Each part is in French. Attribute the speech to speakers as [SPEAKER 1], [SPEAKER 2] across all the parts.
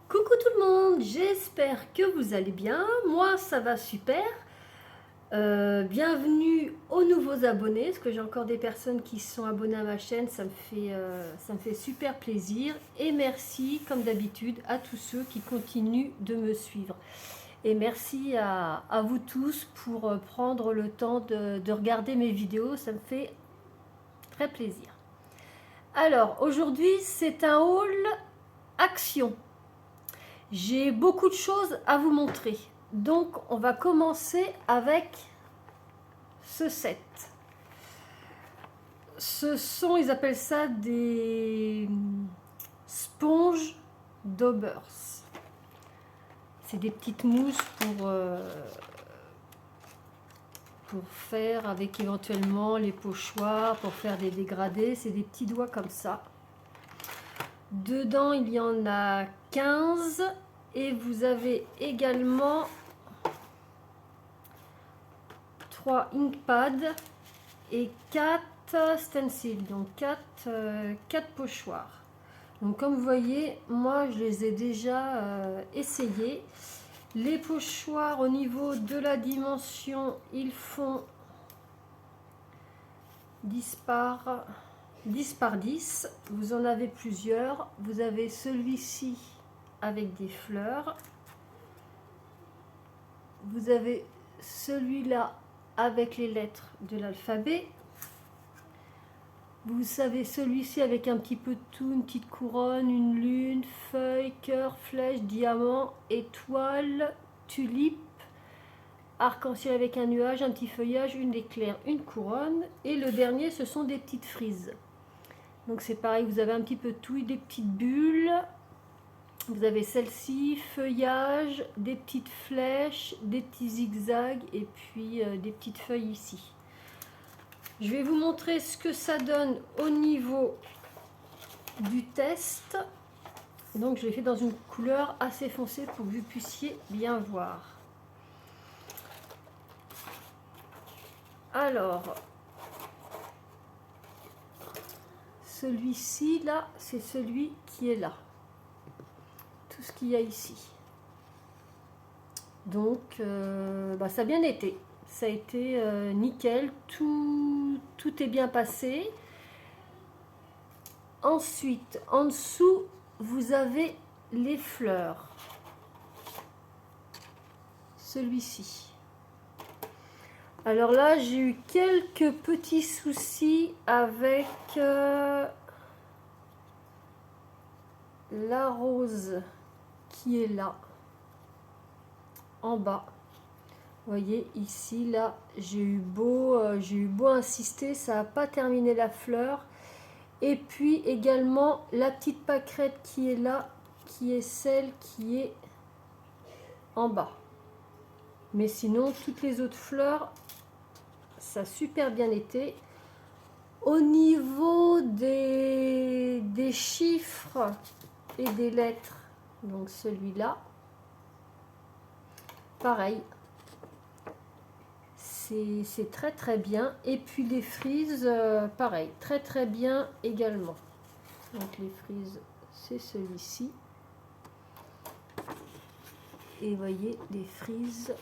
[SPEAKER 1] Coucou tout le monde, j'espère que vous allez bien. Moi ça va super. Bienvenue aux nouveaux abonnés, parce que j'ai encore des personnes qui sont abonnées à ma chaîne, ça me fait super plaisir. Et merci comme d'habitude à tous ceux qui continuent de me suivre. Et merci à vous tous pour prendre le temps de regarder mes vidéos, ça me fait très plaisir. Alors aujourd'hui c'est un haul action. J'ai beaucoup de choses à vous montrer. Donc on va commencer avec ce set. Ce sont, ils appellent ça des sponges daubers. C'est des petites mousses pour faire avec éventuellement les pochoirs, pour faire des dégradés. C'est des petits doigts comme ça. Dedans, il y en a 15 et vous avez également 3 inkpads et 4 stencils, donc 4 pochoirs. Donc comme vous voyez, moi je les ai déjà essayés. Les pochoirs au niveau de la dimension, ils font 10 par 10. Vous en avez plusieurs. Vous avez celui-ci avec des fleurs. Vous avez celui-là avec les lettres de l'alphabet. Vous avez celui-ci avec un petit peu de tout, une petite couronne, une lune, feuille, cœur, flèche, diamant, étoile, tulipe, arc-en-ciel avec un nuage, un petit feuillage, une éclair, une couronne. Et le dernier, ce sont des petites frises. Donc c'est pareil, vous avez un petit peu de tout, des petites bulles. Vous avez celle-ci, feuillage, des petites flèches, des petits zigzags et puis des petites feuilles ici. Je vais vous montrer ce que ça donne au niveau du test. Donc je l'ai fait dans une couleur assez foncée pour que vous puissiez bien voir. Alors, celui-ci là, c'est celui qui est là. Tout ce qu'il y a ici. Donc ça a bien été. Ça a été nickel, tout est bien passé. Ensuite, en dessous, vous avez les fleurs. Celui-ci. Alors là, j'ai eu quelques petits soucis avec la rose qui est là, en bas. Vous voyez ici, là, j'ai eu beau insister, ça n'a pas terminé la fleur. Et puis également la petite pâquerette qui est là, qui est celle qui est en bas. Mais sinon, toutes les autres fleurs, ça a super bien été. Au niveau des chiffres et des lettres, donc celui-là, pareil. C'est très très bien. Et puis les frises, pareil, très très bien également. Donc les frises, c'est celui-ci. Et vous voyez les frises.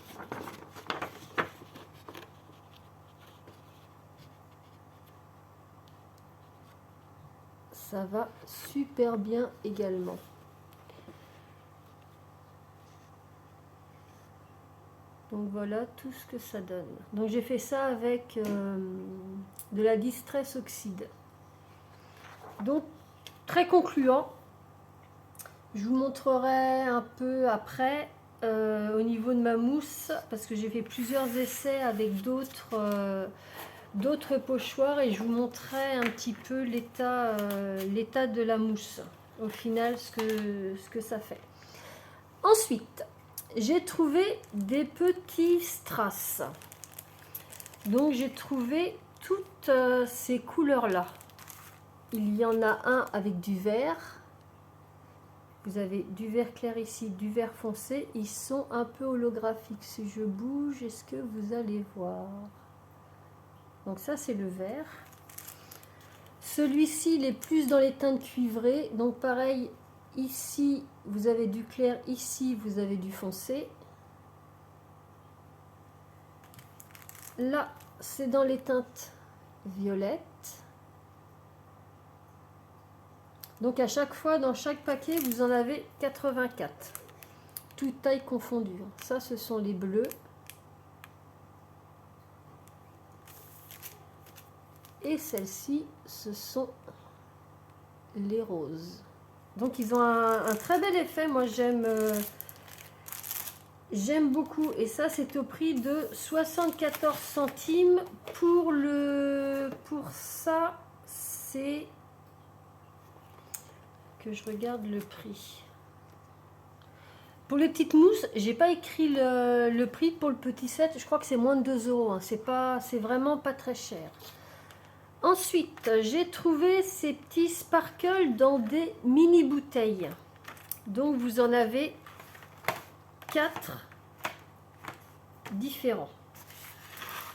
[SPEAKER 1] Ça va super bien également. Donc voilà tout ce que ça donne. Donc j'ai fait ça avec de la Distress Oxide. Donc très concluant. Je vous montrerai un peu après au niveau de ma mousse, parce que j'ai fait plusieurs essais avec d'autres pochoirs et je vous montrerai un petit peu l'état de la mousse. Au final, ce que ça fait. Ensuite, j'ai trouvé des petits strass. Donc j'ai trouvé toutes ces couleurs là. Il y en a un avec du vert. Vous avez du vert clair ici, du vert foncé. Ils sont un peu holographiques. Si je bouge, est-ce que vous allez voir? Donc ça c'est le vert. Celui-ci il est plus dans les teintes cuivrées. Donc pareil, Ici, vous avez du clair. Ici, vous avez du foncé. Là, c'est dans les teintes violettes. Donc à chaque fois, dans chaque paquet, vous en avez 84. Toutes tailles confondues. Ça, ce sont les bleus. Et celles-ci, ce sont les roses. Donc ils ont un très bel effet. Moi, j'aime beaucoup. Et ça, c'est au prix de 74 centimes. Pour ça, c'est... que je regarde le prix. Pour les petites mousses, j'ai pas écrit le prix pour le petit set. Je crois que c'est moins de 2 euros. Hein. C'est vraiment pas très cher. Ensuite, j'ai trouvé ces petits sparkles dans des mini bouteilles. Donc vous en avez 4 différents.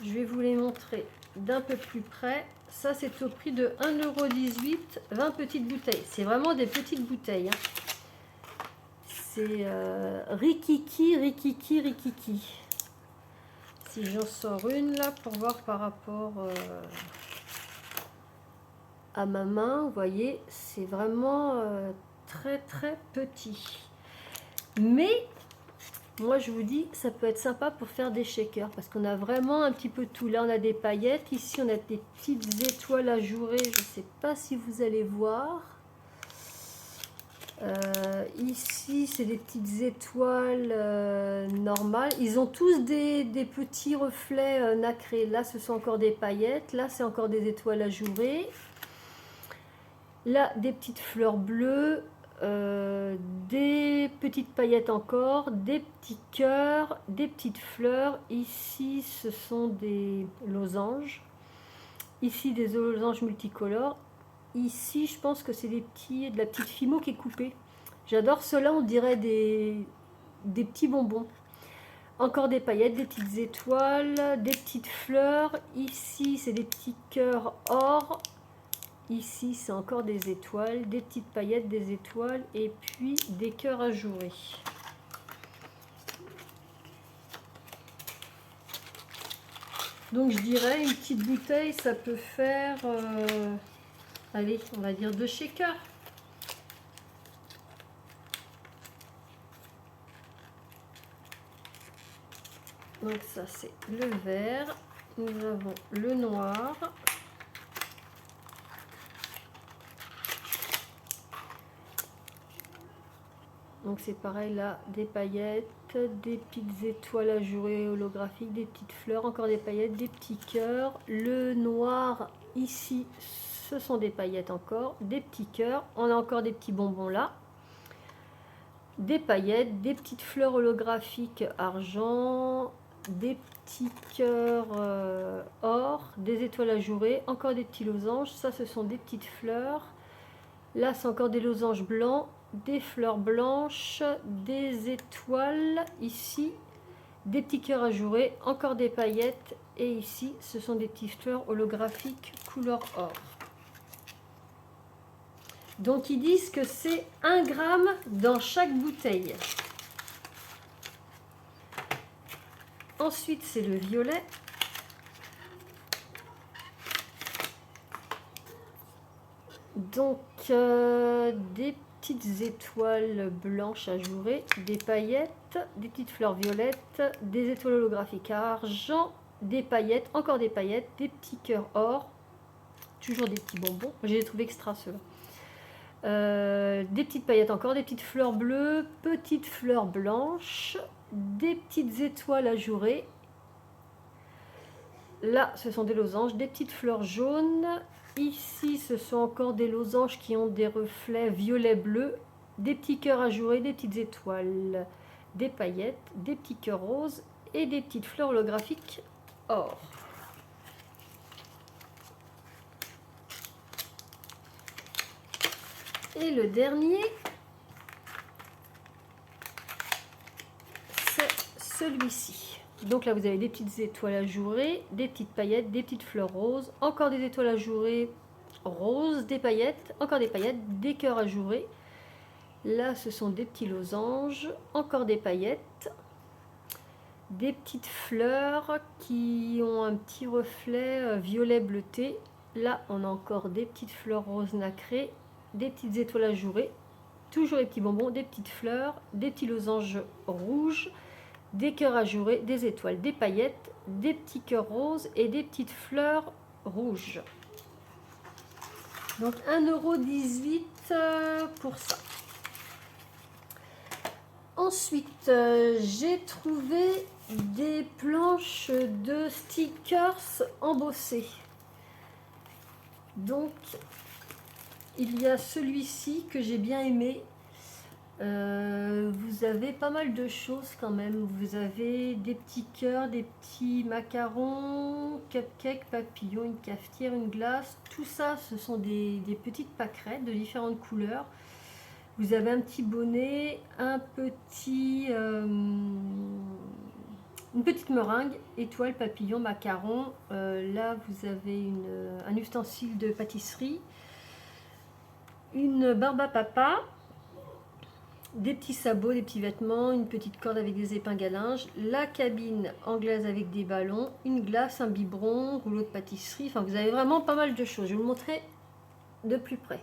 [SPEAKER 1] Je vais vous les montrer d'un peu plus près. Ça, c'est au prix de 1,18 €, 20 petites bouteilles. C'est vraiment des petites bouteilles. Hein. C'est Rikiki, Rikiki, Rikiki. Si j'en sors une là pour voir par rapport à ma main, vous voyez, c'est vraiment très très petit. Mais moi je vous dis, ça peut être sympa pour faire des shakers parce qu'on a vraiment un petit peu tout. Là on a des paillettes, ici on a des petites étoiles ajourées, je ne sais pas si vous allez voir. Ici c'est des petites étoiles normales. Ils ont tous des petits reflets nacrés. Là ce sont encore des paillettes, là c'est encore des étoiles ajourées. Là, des petites fleurs bleues, des petites paillettes encore, des petits cœurs, des petites fleurs. Ici, ce sont des losanges. Ici, des losanges multicolores. Ici, je pense que c'est de la petite fimo qui est coupée. J'adore cela, on dirait des petits bonbons. Encore des paillettes, des petites étoiles, des petites fleurs. Ici, c'est des petits cœurs or. Ici, c'est encore des étoiles, des petites paillettes, des étoiles et puis des cœurs ajourés. Donc, je dirais une petite bouteille, ça peut faire, allez, on va dire 2 shakers. Donc, ça, c'est le vert. Nous avons le noir. Donc c'est pareil là, des paillettes, des petites étoiles ajourées holographiques, des petites fleurs, encore des paillettes, des petits cœurs. Le noir ici, ce sont des paillettes encore, des petits cœurs. On a encore des petits bonbons là. Des paillettes, des petites fleurs holographiques argent, des petits cœurs or, des étoiles ajourées, encore des petits losanges. Ça, ce sont des petites fleurs. Là, c'est encore des losanges blancs. Des fleurs blanches, des étoiles, ici, des petits cœurs ajourés, encore des paillettes, et ici, ce sont des petites fleurs holographiques couleur or. Donc, ils disent que c'est 1 gramme dans chaque bouteille. Ensuite, c'est le violet. Donc, des petites étoiles blanches ajourées, des paillettes, des petites fleurs violettes, des étoiles holographiques argent, des paillettes, encore des paillettes, des petits cœurs or, toujours des petits bonbons, j'ai trouvé extra ceux-là. Des petites paillettes encore, des petites fleurs bleues, petites fleurs blanches, des petites étoiles ajourées. Là, ce sont des losanges, des petites fleurs jaunes. Ici, ce sont encore des losanges qui ont des reflets violet-bleu, des petits cœurs ajourés, des petites étoiles, des paillettes, des petits cœurs roses et des petites fleurs holographiques or. Et le dernier, c'est celui-ci. Donc là, vous avez des petites étoiles ajourées, des petites paillettes, des petites fleurs roses, encore des étoiles ajourées roses, des paillettes, encore des paillettes, des cœurs ajourés, Là, ce sont des petits losanges, encore des paillettes, des petites fleurs qui ont un petit reflet violet bleuté. Là, on a encore des petites fleurs roses nacrées, des petites étoiles ajourées, toujours les petits bonbons, des petites fleurs, des petits losanges rouges, des cœurs ajourés, des étoiles, des paillettes, des petits cœurs roses et des petites fleurs rouges. Donc 1,18 € pour ça. Ensuite, j'ai trouvé des planches de stickers embossés. Donc, il y a celui-ci que j'ai bien aimé. Vous avez pas mal de choses quand même. Vous avez des petits cœurs, des petits macarons, cupcakes, papillons, une cafetière, une glace. Tout ça, ce sont des petites pâquerettes de différentes couleurs. Vous avez un petit bonnet, une petite meringue, étoile, papillon, macaron. Là, vous avez un ustensile de pâtisserie, une barbe à papa, des petits sabots, des petits vêtements, une petite corde avec des épingles à linge, la cabine anglaise avec des ballons, une glace, un biberon, rouleau de pâtisserie. Enfin, vous avez vraiment pas mal de choses. Je vais vous montrer de plus près.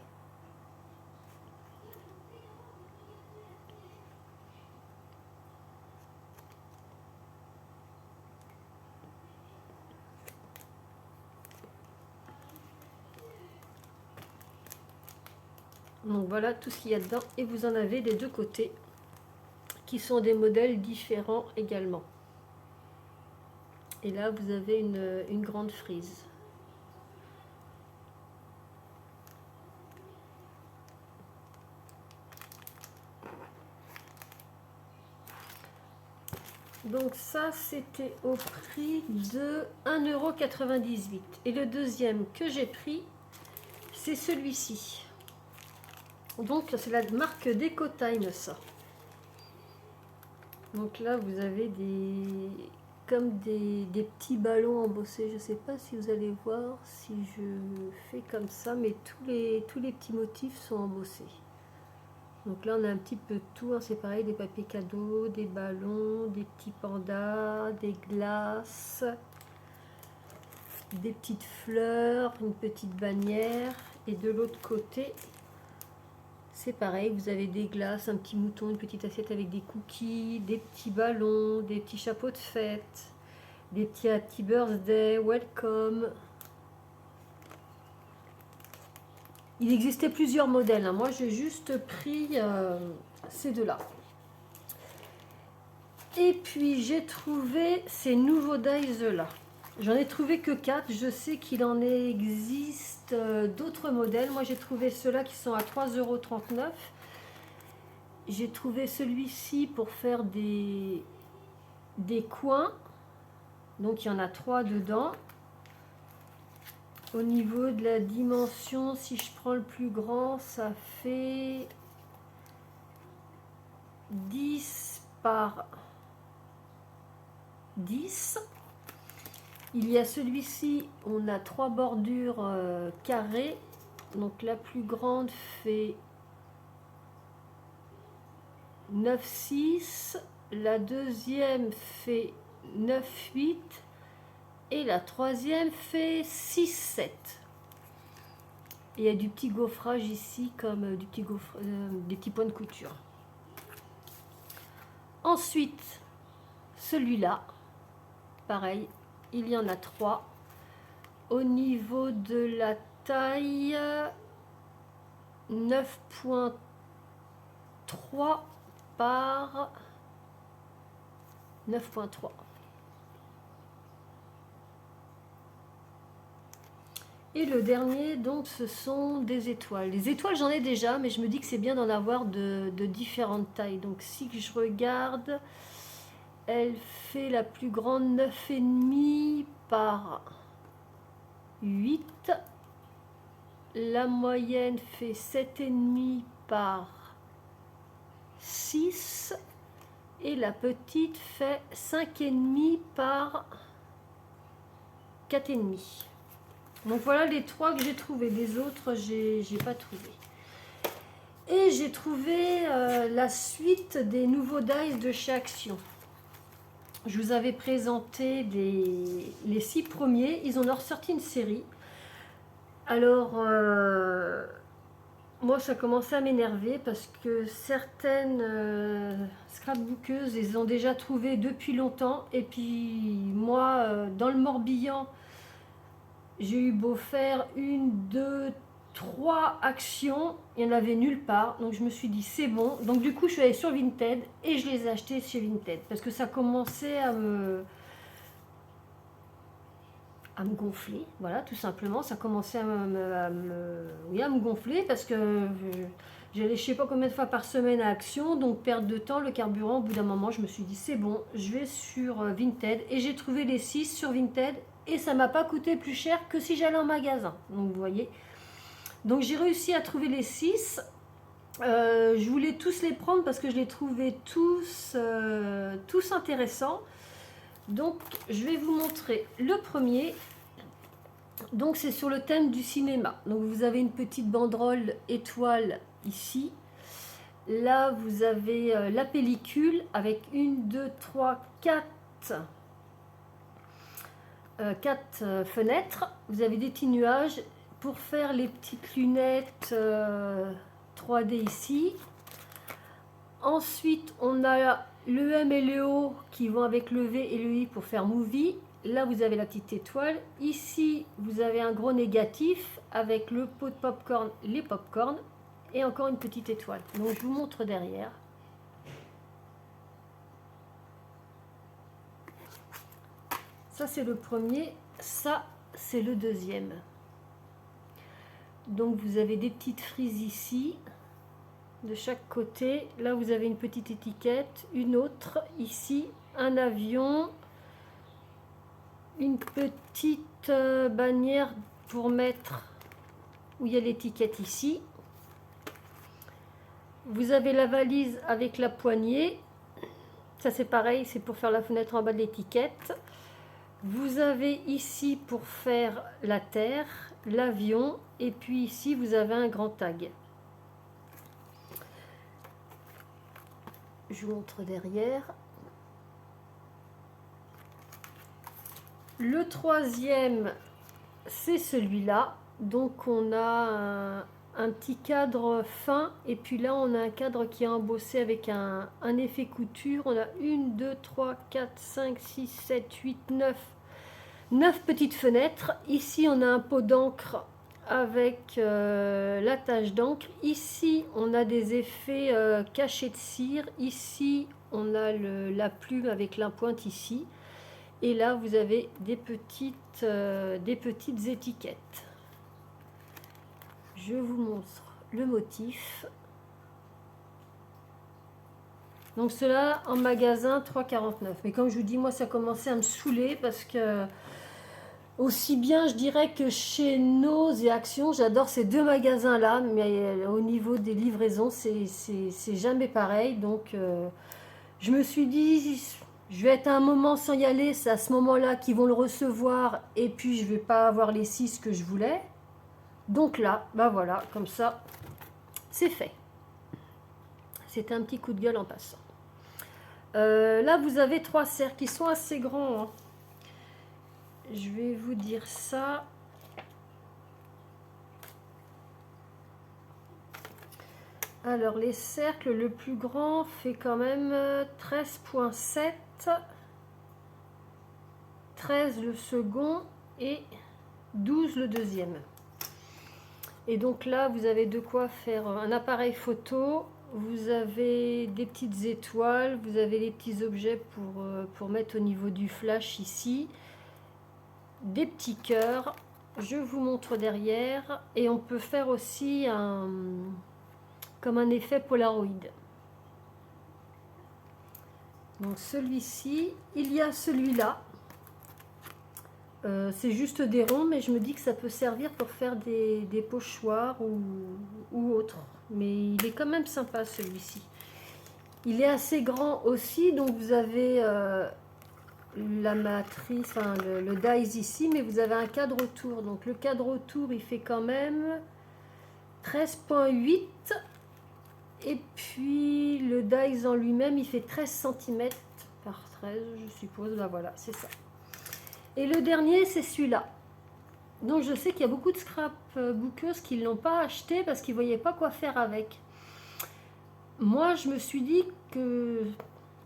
[SPEAKER 1] Donc voilà tout ce qu'il y a dedans, et vous en avez des deux côtés qui sont des modèles différents également. Et là vous avez une grande frise. Donc ça c'était au prix de 1,98 €. Et le deuxième que j'ai pris, c'est celui-ci. Donc c'est la marque Decotime, ça. Donc là vous avez comme des petits ballons embossés. Je ne sais pas si vous allez voir si je fais comme ça, mais tous les petits motifs sont embossés. Donc là on a un petit peu de tout, hein. C'est pareil, des papiers cadeaux, des ballons, des petits pandas, des glaces, des petites fleurs, une petite bannière. Et de l'autre côté, c'est pareil, vous avez des glaces, un petit mouton, une petite assiette avec des cookies, des petits ballons, des petits chapeaux de fête, des petits happy birthday, welcome. Il existait plusieurs modèles, hein. Moi j'ai juste pris ces deux-là. Et puis j'ai trouvé ces nouveaux dies là. J'en ai trouvé que 4. Je sais qu'il en existe d'autres modèles. Moi j'ai trouvé ceux-là qui sont à 3,39 €. J'ai trouvé celui-ci pour faire des coins. Donc il y en a 3 dedans. Au niveau de la dimension, si je prends le plus grand, ça fait 10 par 10. Il y a celui-ci, on a 3 bordures carrées. Donc la plus grande fait 9,6. La deuxième fait 9,8. Et la troisième fait 6,7. Il y a du petit gaufrage ici, comme des petits points de couture. Ensuite, celui-là, pareil, il y en a 3. Au niveau de la taille, 9,3 par 9,3. Et le dernier, donc, ce sont des étoiles. Les étoiles, j'en ai déjà, mais je me dis que c'est bien d'en avoir de différentes tailles. Donc, si je regarde, elle fait la plus grande 9,5 par 8. La moyenne fait 7,5 par 6. Et la petite fait 5,5 par 4,5. Donc voilà les 3 que j'ai trouvé. Les autres, j'ai pas trouvé. Et j'ai trouvé la suite des nouveaux dies de chez Action. Je vous avais présenté les 6 premiers. Ils en ont ressorti une série. Alors, moi, ça commençait à m'énerver parce que certaines scrapbookeuses les ont déjà trouvées depuis longtemps. Et puis, moi, dans le Morbihan, j'ai eu beau faire 1, 2, 3 actions, il n'y en avait nulle part. Donc je me suis dit c'est bon. Donc du coup je suis allée sur Vinted et je les ai achetés chez Vinted. Parce que ça commençait à me gonfler. Voilà, tout simplement. Ça commençait à me gonfler parce que j'allais je sais pas combien de fois par semaine à Action. Donc perte de temps, le carburant. Au bout d'un moment je me suis dit c'est bon, je vais sur Vinted. Et j'ai trouvé les 6 sur Vinted. Et ça m'a pas coûté plus cher que si j'allais en magasin. Donc vous voyez. Donc j'ai réussi à trouver les 6. Je voulais tous les prendre parce que je les trouvais tous intéressants. Donc je vais vous montrer le premier. Donc c'est sur le thème du cinéma. Donc vous avez une petite banderole étoile ici. Là vous avez la pellicule avec 1, 2, 3, 4 fenêtres. Vous avez des petits nuages pour faire les petites lunettes 3D ici. Ensuite on a le M et le O qui vont avec le V et le I pour faire movie. Là vous avez la petite étoile. Ici vous avez un gros négatif avec le pot de popcorn, les popcorn et encore une petite étoile. Donc je vous montre derrière. Ça c'est le premier, ça c'est le deuxième. Donc vous avez des petites frises ici, de chaque côté. Là vous avez une petite étiquette, une autre ici, un avion, une petite bannière pour mettre où il y a l'étiquette ici. Vous avez la valise avec la poignée. Ça c'est pareil, c'est pour faire la fenêtre en bas de l'étiquette. Vous avez ici pour faire la terre, l'avion, et puis ici vous avez un grand tag. Je vous montre derrière. Le troisième, c'est celui-là. Donc on a un petit cadre fin, et puis là on a un cadre qui est embossé avec un effet couture. On a 1, 2, 3, 4, 5, 6, 7, 8, 9 petites fenêtres. Ici on a un pot d'encre avec la tache d'encre. Ici on a des effets cachés de cire. Ici on a la plume avec la pointe ici. Et là vous avez des petites étiquettes. Je vous montre le motif. Donc cela en magasin 3,49. Mais comme je vous dis, moi ça commençait à me saouler parce que aussi bien je dirais que chez Noz et Action, j'adore ces deux magasins là, mais au niveau des livraisons c'est jamais pareil. Donc je me suis dit je vais être à un moment sans y aller, c'est à ce moment là qu'ils vont le recevoir, et puis je vais pas avoir les 6 que je voulais. Donc là, bah voilà, comme ça, c'est fait. C'était un petit coup de gueule en passant. Là, vous avez 3 cercles qui sont assez grands. Hein. Je vais vous dire ça. Alors, les cercles, le plus grand fait quand même 13,7. 13 le second et 12 le deuxième. Et donc là, vous avez de quoi faire un appareil photo, vous avez des petites étoiles, vous avez les petits objets pour mettre au niveau du flash ici, des petits cœurs, je vous montre derrière, et on peut faire aussi comme un effet Polaroid. Donc celui-ci, il y a celui-là. C'est juste des ronds, mais je me dis que ça peut servir pour faire des pochoirs ou autre. Mais il est quand même sympa celui-ci. Il est assez grand aussi, donc vous avez la matrice, enfin, le dies ici, mais vous avez un cadre autour. Donc le cadre autour, il fait quand même 13,8. Et puis le dies en lui-même, il fait 13 cm par 13, je suppose. Ben voilà, c'est ça. Et le dernier, c'est celui-là. Donc je sais qu'il y a beaucoup de scrapbookers qui ne l'ont pas acheté parce qu'ils ne voyaient pas quoi faire avec. Moi, je me suis dit que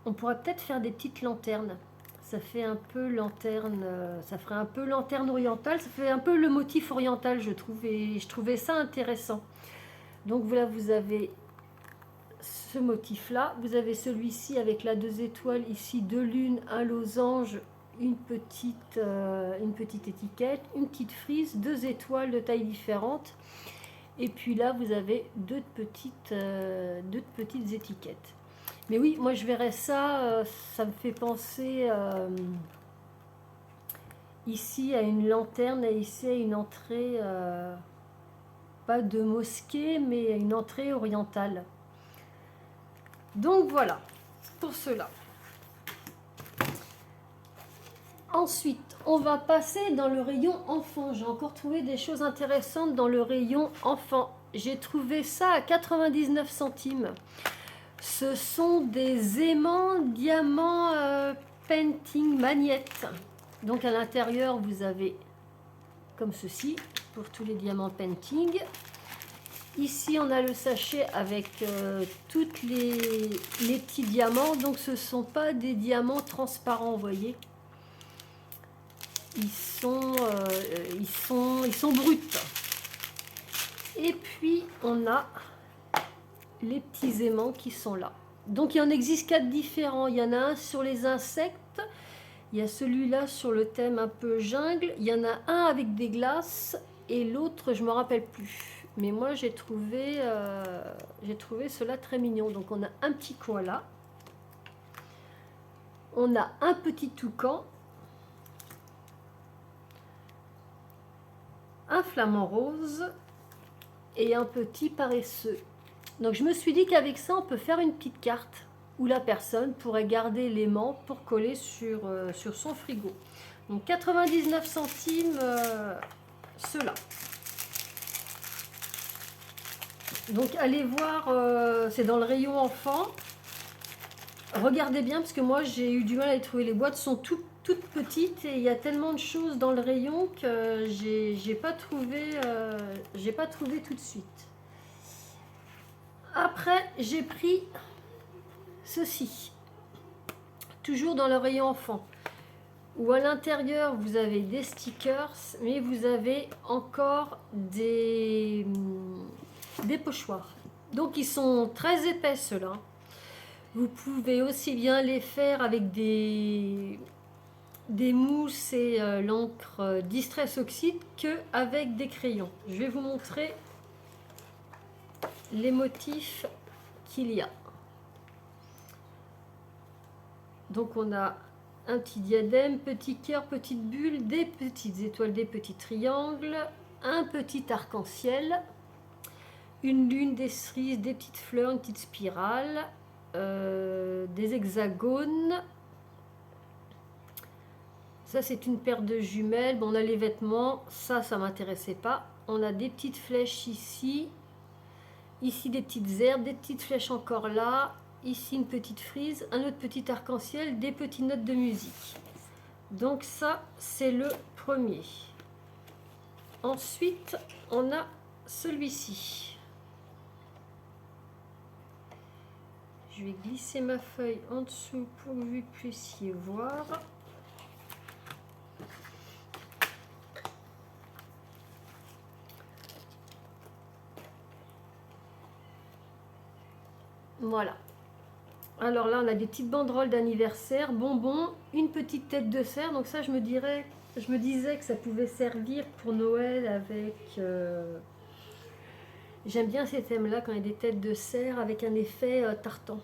[SPEAKER 1] on pourrait peut-être faire des petites lanternes. Ça fait un peu lanterne, ça ferait un peu lanterne orientale, ça fait un peu le motif oriental, je trouve, et je trouvais ça intéressant. Donc voilà, vous avez ce motif-là, vous avez celui-ci avec la 2 étoiles, ici 2 lunes, un losange, une petite étiquette, une petite frise, 2 étoiles de taille différentes. Et puis là, vous avez deux petites étiquettes. Mais oui, moi je verrais ça, ça me fait penser ici à une lanterne et ici à une entrée, pas de mosquée, mais à une entrée orientale. Donc voilà, pour cela. Ensuite, on va passer dans le rayon enfant. J'ai encore trouvé des choses intéressantes dans le rayon enfant. J'ai trouvé ça à 99 centimes. Ce sont des aimants diamants painting magnettes. Donc à l'intérieur, vous avez comme ceci pour tous les diamants painting. Ici, on a le sachet avec tous les petits diamants. Donc ce ne sont pas des diamants transparents, vous voyez. Ils sont bruts. Et puis, on a les petits aimants qui sont là. Donc, il en existe 4 différents. Il y en a un sur les insectes. Il y a celui-là sur le thème un peu jungle. Il y en a un avec des glaces. Et l'autre, je ne me rappelle plus. Mais moi, j'ai trouvé cela très mignon. Donc, on a un petit koala. On a un petit toucan. Un flamant rose et un petit paresseux. Donc je me suis dit qu'avec ça on peut faire une petite carte où la personne pourrait garder l'aimant pour coller sur son frigo. Donc 99 centimes ceux-là. Donc allez voir, c'est dans le rayon enfant. Regardez bien parce que moi j'ai eu du mal à les trouver. Les boîtes sont toutes petites et il y a tellement de choses dans le rayon que j'ai pas trouvé tout de suite. Après j'ai pris ceci, toujours dans le rayon enfant, où à l'intérieur vous avez des stickers, mais vous avez encore des pochoirs. Donc ils sont très épais ceux-là. Vous pouvez aussi bien les faire avec des mousses et l'encre Distress Oxide qu'avec des crayons. Je vais vous montrer les motifs qu'il y a. Donc on a un petit diadème, petit cœur, petite bulle, des petites étoiles, des petits triangles, un petit arc-en-ciel, une lune, des cerises, des petites fleurs, une petite spirale, des hexagones. Ça c'est une paire de jumelles. Bon, on a les vêtements, ça m'intéressait pas. On a des petites flèches ici, ici des petites herbes, des petites flèches encore là, ici une petite frise, un autre petit arc-en-ciel, des petites notes de musique. Donc ça c'est le premier. Ensuite on a celui-ci. Je vais glisser ma feuille en dessous pour que vous puissiez voir. Voilà. Alors là, on a des petites banderoles d'anniversaire, bonbons, une petite tête de cerf. Donc ça, je me disais que ça pouvait servir pour Noël avec... J'aime bien ces thèmes-là quand il y a des têtes de cerf avec un effet tartan.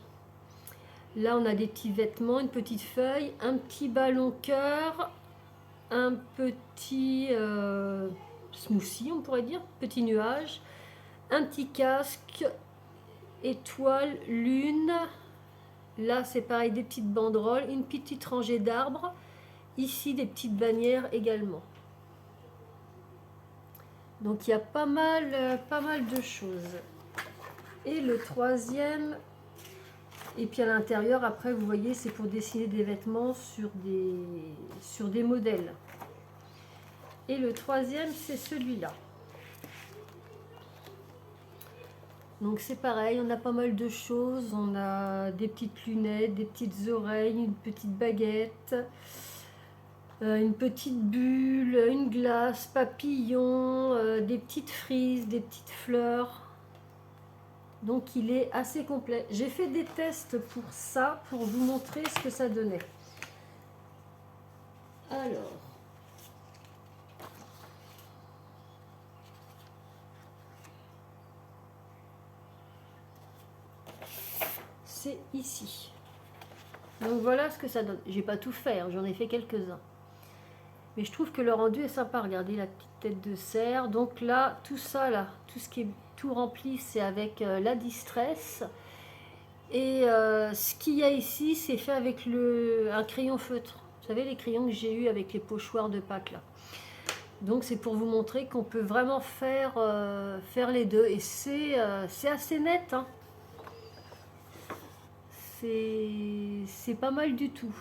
[SPEAKER 1] Là, on a des petits vêtements, une petite feuille, un petit ballon cœur, un petit smoothie, on pourrait dire, petit nuage, un petit casque, étoile, lune. Là, c'est pareil, des petites banderoles, une petite rangée d'arbres. Ici, des petites bannières également. Donc, il y a pas mal de choses. Et le troisième, et puis à l'intérieur, après, vous voyez, c'est pour dessiner des vêtements sur des modèles. Et le troisième, c'est celui-là. Donc c'est pareil, on a pas mal de choses. On a des petites lunettes, des petites oreilles, une petite baguette, une petite bulle, une glace, papillon, des petites frises, des petites fleurs. Donc il est assez complet. J'ai fait des tests pour ça, pour vous montrer ce que ça donnait. Alors, c'est ici. Donc voilà ce que ça donne. J'ai pas tout fait, hein, j'en ai fait quelques-uns. Mais je trouve que le rendu est sympa. Regardez la petite tête de cerf. Donc là, tout ça, là, tout ce qui est tout rempli, c'est avec la Distress. Et ce qu'il y a ici, c'est fait avec un crayon feutre. Vous savez, les crayons que j'ai eu avec les pochoirs de Pâques, là. Donc c'est pour vous montrer qu'on peut vraiment faire les deux. Et c'est assez net, hein. C'est pas mal du tout.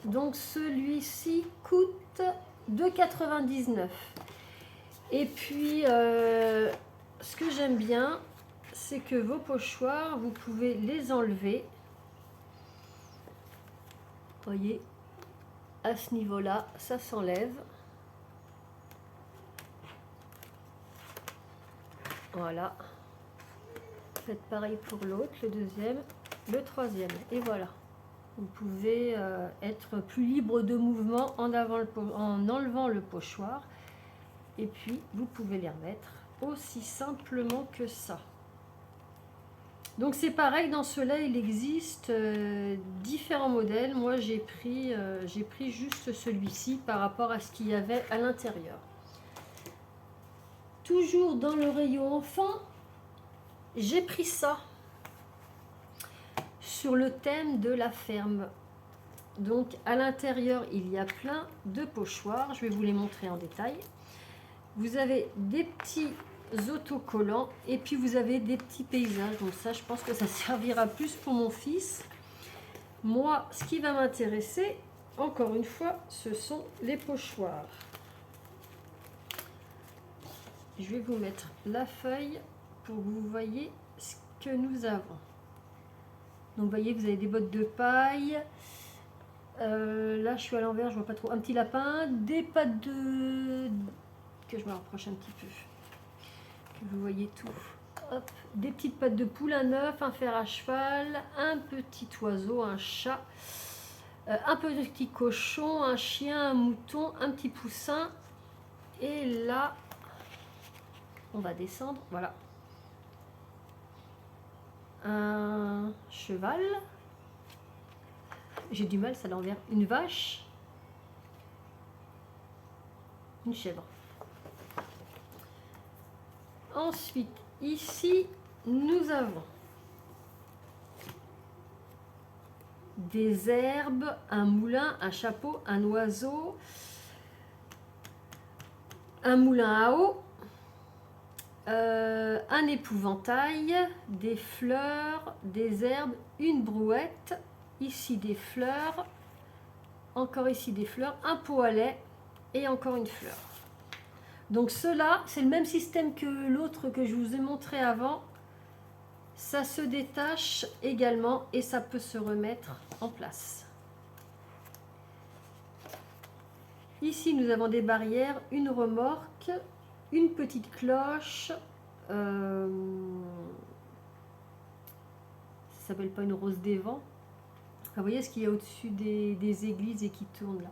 [SPEAKER 1] Donc celui-ci coûte 2,99 €. Et puis ce que j'aime bien, c'est que vos pochoirs, vous pouvez les enlever. Vous voyez, à ce niveau-là, ça s'enlève. Voilà. Faites pareil pour l'autre, le deuxième, le troisième. Et voilà. Vous pouvez être plus libre de mouvement en enlevant le pochoir. Et puis, vous pouvez les remettre aussi simplement que ça. Donc, c'est pareil, dans ceux-là, il existe différents modèles. Moi, j'ai pris juste celui-ci par rapport à ce qu'il y avait à l'intérieur. Toujours dans le rayon enfant, j'ai pris ça. Sur le thème de la ferme. Donc à l'intérieur il y a plein de pochoirs, je vais vous les montrer en détail. Vous avez des petits autocollants et puis vous avez des petits paysages, donc ça je pense que ça servira plus pour mon fils. Moi ce qui va m'intéresser encore une fois, ce sont les pochoirs. Je vais vous mettre la feuille pour que vous voyez ce que nous avons. Donc vous voyez, vous avez des bottes de paille. Là, je suis à l'envers, je vois pas trop. Un petit lapin, des pattes de... que je me rapproche un petit peu. Que vous voyez tout. Hop. Des petites pattes de poule, un œuf, un fer à cheval, un petit oiseau, un chat, un petit cochon, un chien, un mouton, un petit poussin. Et là, on va descendre. Voilà. Un cheval, j'ai du mal, ça l'envers, une vache, une chèvre. Ensuite, ici, nous avons des herbes, un moulin, un chapeau, un oiseau, un moulin à eau, un épouvantail, des fleurs, des herbes, une brouette, ici des fleurs, encore ici des fleurs, un pot à lait et encore une fleur. Donc cela, c'est le même système que l'autre que je vous ai montré avant. Ça se détache également et ça peut se remettre en place. Ici, nous avons des barrières, une remorque, une petite cloche, ça s'appelle pas une rose des vents. Vous voyez ce qu'il y a au-dessus des églises et qui tourne là.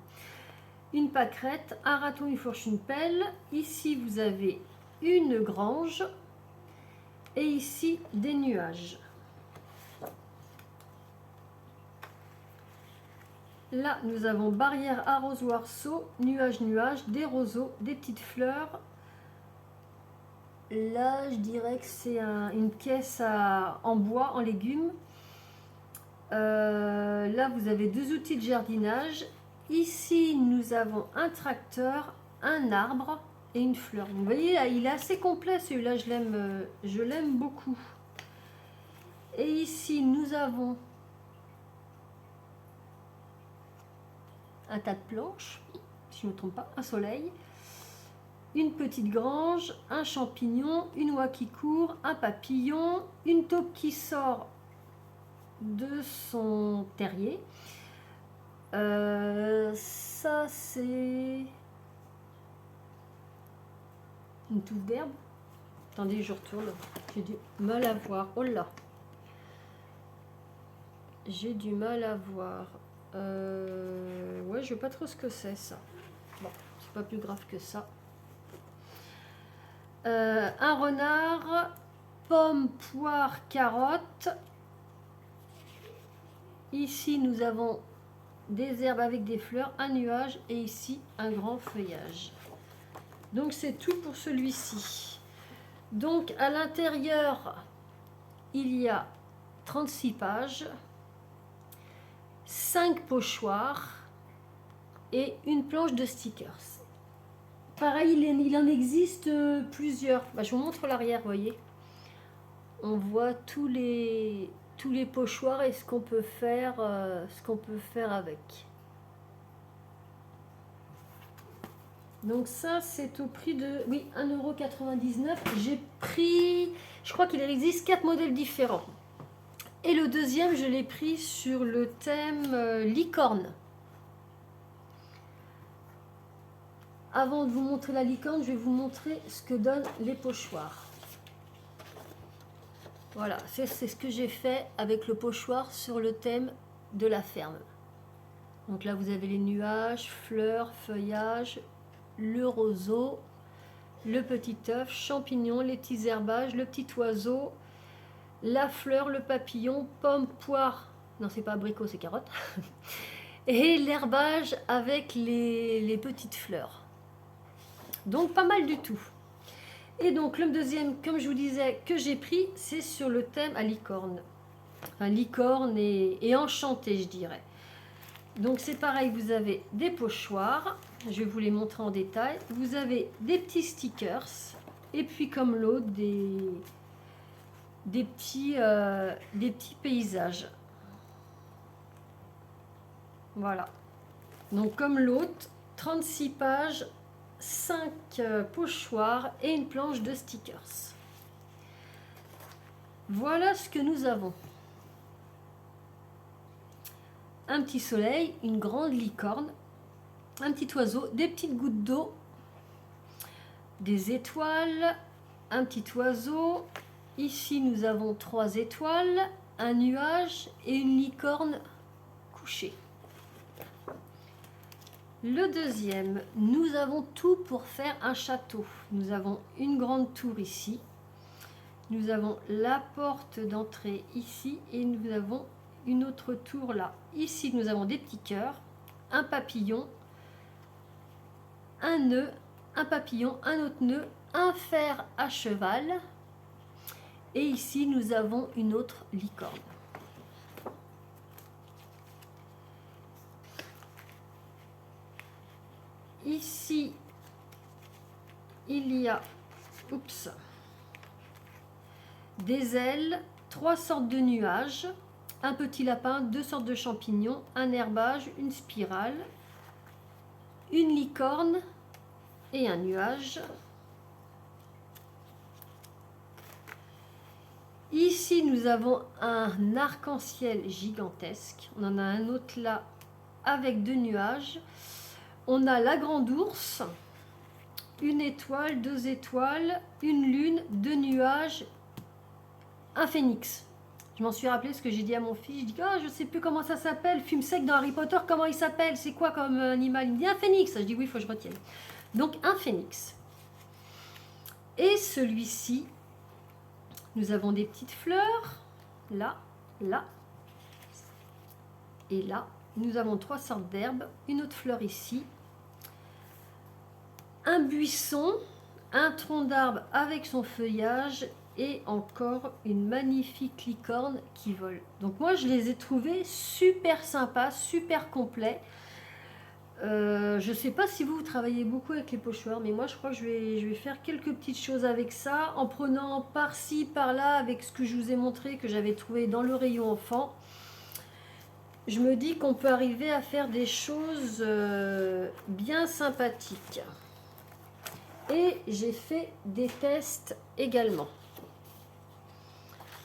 [SPEAKER 1] Une pâquerette, un râteau, une fourche, une pelle. Ici, vous avez une grange et ici des nuages. Là, nous avons barrière, arrosoir, seau, nuage, des roseaux, des petites fleurs. Là, je dirais que c'est une caisse en bois, en légumes. Là, vous avez deux outils de jardinage. Ici, nous avons un tracteur, un arbre et une fleur. Vous voyez là, il est assez complet celui-là, je l'aime beaucoup. Et ici nous avons un tas de planches, si je ne me trompe pas, un soleil, une petite grange, un champignon, une oie qui court, un papillon, une taupe qui sort de son terrier. Ça c'est une touffe d'herbe. Attendez, je retourne. J'ai du mal à voir. Oh là, j'ai du mal à voir. Ouais, je sais pas trop ce que c'est ça. Bon, c'est pas plus grave que ça. Un renard, pomme, poire, carotte. Ici, nous avons des herbes avec des fleurs, un nuage et ici un grand feuillage. Donc c'est tout pour celui-ci. Donc à l'intérieur, il y a 36 pages, 5 pochoirs et une planche de stickers. Pareil, il en existe plusieurs. Je vous montre l'arrière, vous voyez. On voit tous les pochoirs et ce qu'on peut faire avec. Donc ça, c'est au prix de, oui, 1,99 €. J'ai pris, je crois qu'il existe 4 modèles différents. Et le deuxième, je l'ai pris sur le thème licorne. Avant de vous montrer la licorne, je vais vous montrer ce que donnent les pochoirs. Voilà, c'est ce que j'ai fait avec le pochoir sur le thème de la ferme. Donc là, vous avez les nuages, fleurs, feuillages, le roseau, le petit œuf, champignons, les petits herbages, le petit oiseau, la fleur, le papillon, pomme, poire, non c'est pas abricot, c'est carotte, et l'herbage avec les petites fleurs. Donc pas mal du tout. Et donc le deuxième, comme je vous disais, que j'ai pris, c'est sur le thème à licorne. Enfin, licorne et enchanté, je dirais. Donc c'est pareil, vous avez des pochoirs, je vais vous les montrer en détail. Vous avez des petits stickers, et puis comme l'autre, des petits paysages. Voilà. Donc comme l'autre, 36 pages, 5 pochoirs et une planche de stickers. Voilà ce que nous avons. Un petit soleil, une grande licorne, un petit oiseau, des petites gouttes d'eau, des étoiles, un petit oiseau. Ici, nous avons 3 étoiles, un nuage et une licorne couchée. Le deuxième, nous avons tout pour faire un château. Nous avons une grande tour ici. Nous avons la porte d'entrée ici et nous avons une autre tour là. Ici, nous avons des petits cœurs, un papillon, un nœud, un papillon, un autre nœud, un fer à cheval. Et ici, nous avons une autre licorne. Ici, il y a des ailes, 3 sortes de nuages, un petit lapin, 2 sortes de champignons, un herbage, une spirale, une licorne et un nuage. Ici, nous avons un arc-en-ciel gigantesque. On en a un autre là avec 2 nuages. On a la grande ours, une étoile, 2 étoiles, une lune, 2 nuages, un phénix. Je m'en suis rappelé ce que j'ai dit à mon fils. Je dis, ah, je sais plus comment ça s'appelle. Fume sec dans Harry Potter, comment il s'appelle? C'est quoi comme animal? Il me dit un phénix. Je dis oui, il faut que je retienne. Donc un phénix. Et celui-ci, nous avons des petites fleurs. Là, là et là. Nous avons 3 sortes d'herbes. Une autre fleur ici. Un buisson, un tronc d'arbre avec son feuillage et encore une magnifique licorne qui vole. Donc moi je les ai trouvés super sympas, super complets. Je ne sais pas si vous travaillez beaucoup avec les pochoirs, mais moi je crois que je vais faire quelques petites choses avec ça, en prenant par-ci, par-là, avec ce que je vous ai montré, que j'avais trouvé dans le rayon enfant. Je me dis qu'on peut arriver à faire des choses bien sympathiques. Et j'ai fait des tests également.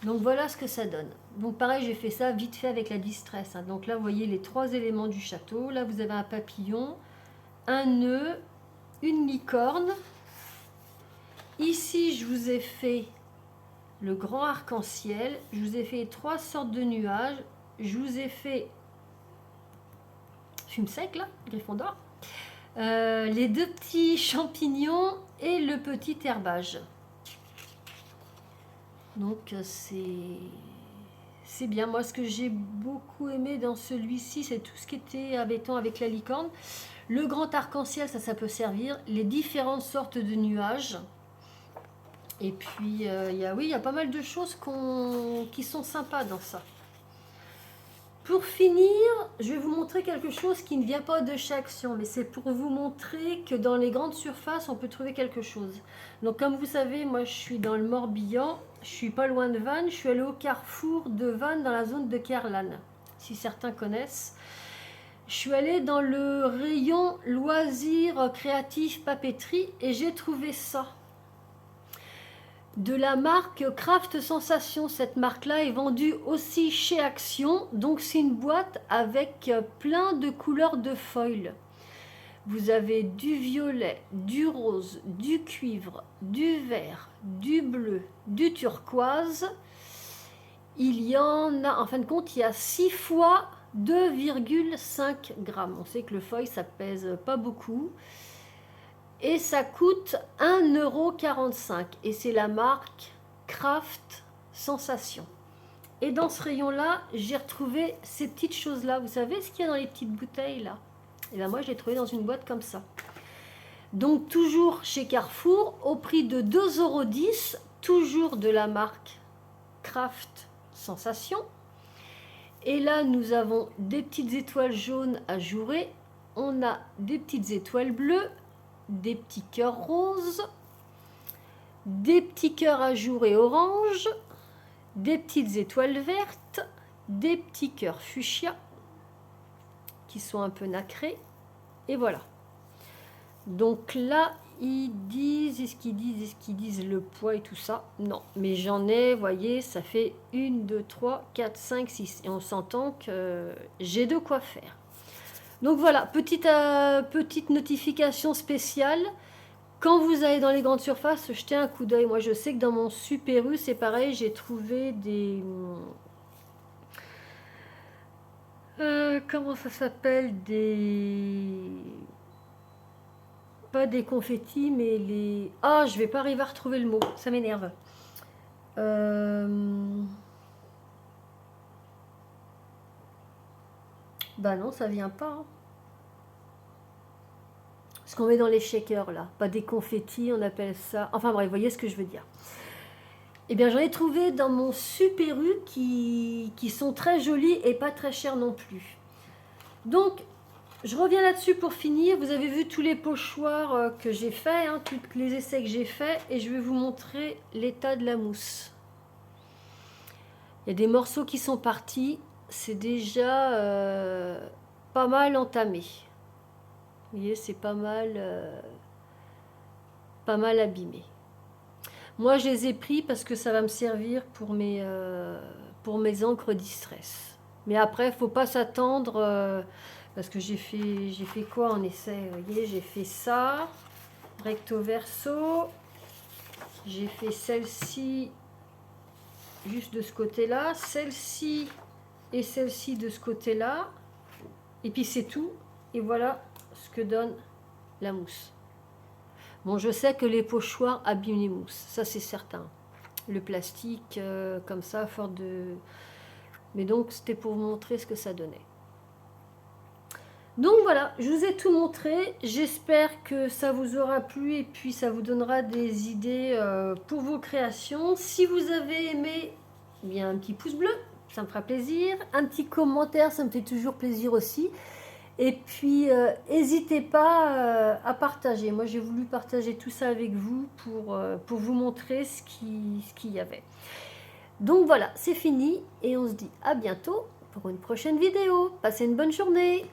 [SPEAKER 1] Donc voilà ce que ça donne. Donc pareil, j'ai fait ça vite fait avec la distress. Hein. Donc là, vous voyez les 3 éléments du château. Là, vous avez un papillon, un nœud, une licorne. Ici, je vous ai fait le grand arc-en-ciel. Je vous ai fait 3 sortes de nuages. Je vous ai fait fume sec, là, griffon d'or. Les 2 petits champignons et le petit herbage. Donc c'est bien. Moi, ce que j'ai beaucoup aimé dans celui-ci, c'est tout ce qui était béton avec la licorne. Le grand arc-en-ciel, ça peut servir. Les différentes sortes de nuages. Et puis, il y a pas mal de choses qui sont sympas dans ça. Pour finir, je vais vous montrer quelque chose qui ne vient pas de chez Action, mais c'est pour vous montrer que dans les grandes surfaces, on peut trouver quelque chose. Donc comme vous savez, moi je suis dans le Morbihan, je suis pas loin de Vannes, je suis allée au carrefour de Vannes dans la zone de Kerlan, si certains connaissent. Je suis allée dans le rayon loisirs créatifs papeterie et j'ai trouvé ça. De la marque Craft Sensation. Cette marque-là est vendue aussi chez Action. Donc c'est une boîte avec plein de couleurs de foil. Vous avez du violet, du rose, du cuivre, du vert, du bleu, du turquoise. Il y en a, en fin de compte, il y a 6 fois 2,5 grammes. On sait que le foil, ça pèse pas beaucoup. Et ça coûte 1,45 € et c'est la marque Craft Sensation. Et dans ce rayon-là, j'ai retrouvé ces petites choses-là. Vous savez ce qu'il y a dans les petites bouteilles là? Et bien moi, je l'ai trouvé dans une boîte comme ça. Donc toujours chez Carrefour, au prix de 2,10 €, toujours de la marque Craft Sensation. Et là, nous avons des petites étoiles jaunes ajourées. On a des petites étoiles bleues, des petits cœurs roses, des petits cœurs ajourés orange, des petites étoiles vertes, des petits cœurs fuchsia qui sont un peu nacrés. Et voilà. Donc là, ils disent, est-ce qu'ils disent le poids et tout ça? Non, mais j'en ai, vous voyez, ça fait 1, 2, 3, 4, 5, 6. Et on s'entend que j'ai de quoi faire. Donc voilà, petite notification spéciale. Quand vous allez dans les grandes surfaces, jetez un coup d'œil. Moi, je sais que dans mon Super U, c'est pareil, j'ai trouvé des... comment ça s'appelle? Pas des confettis, mais les... Ah, je vais pas arriver à retrouver le mot, ça m'énerve. Bah non, ça vient pas. Hein. Ce qu'on met dans les shakers là, pas des confettis, on appelle ça. Enfin bref, vous voyez ce que je veux dire. Eh bien, j'en ai trouvé dans mon Super U qui sont très jolis et pas très chers non plus. Donc, je reviens là-dessus pour finir. Vous avez vu tous les pochoirs que j'ai fait, hein, tous les essais que j'ai faits, et je vais vous montrer l'état de la mousse. Il y a des morceaux qui sont partis. C'est déjà pas mal entamé. Vous voyez, c'est pas mal abîmé. Moi, je les ai pris parce que ça va me servir pour mes encres distress. Mais après, il ne faut pas s'attendre, parce que j'ai fait quoi en essai? Vous voyez, j'ai fait ça, recto verso. J'ai fait celle-ci juste de ce côté-là, celle-ci et celle-ci de ce côté-là. Et puis c'est tout. Et voilà ce que donne la mousse. Bon, je sais que les pochoirs abîment les mousses, ça c'est certain. Le plastique, comme ça, fort de... Mais donc, c'était pour vous montrer ce que ça donnait. Donc voilà, je vous ai tout montré. J'espère que ça vous aura plu et puis ça vous donnera des idées pour vos créations. Si vous avez aimé, eh bien un petit pouce bleu, ça me fera plaisir. Un petit commentaire, ça me fait toujours plaisir aussi. Et puis, n'hésitez pas à partager. Moi, j'ai voulu partager tout ça avec vous pour vous montrer ce qu'il y avait. Donc voilà, c'est fini et on se dit à bientôt pour une prochaine vidéo. Passez une bonne journée.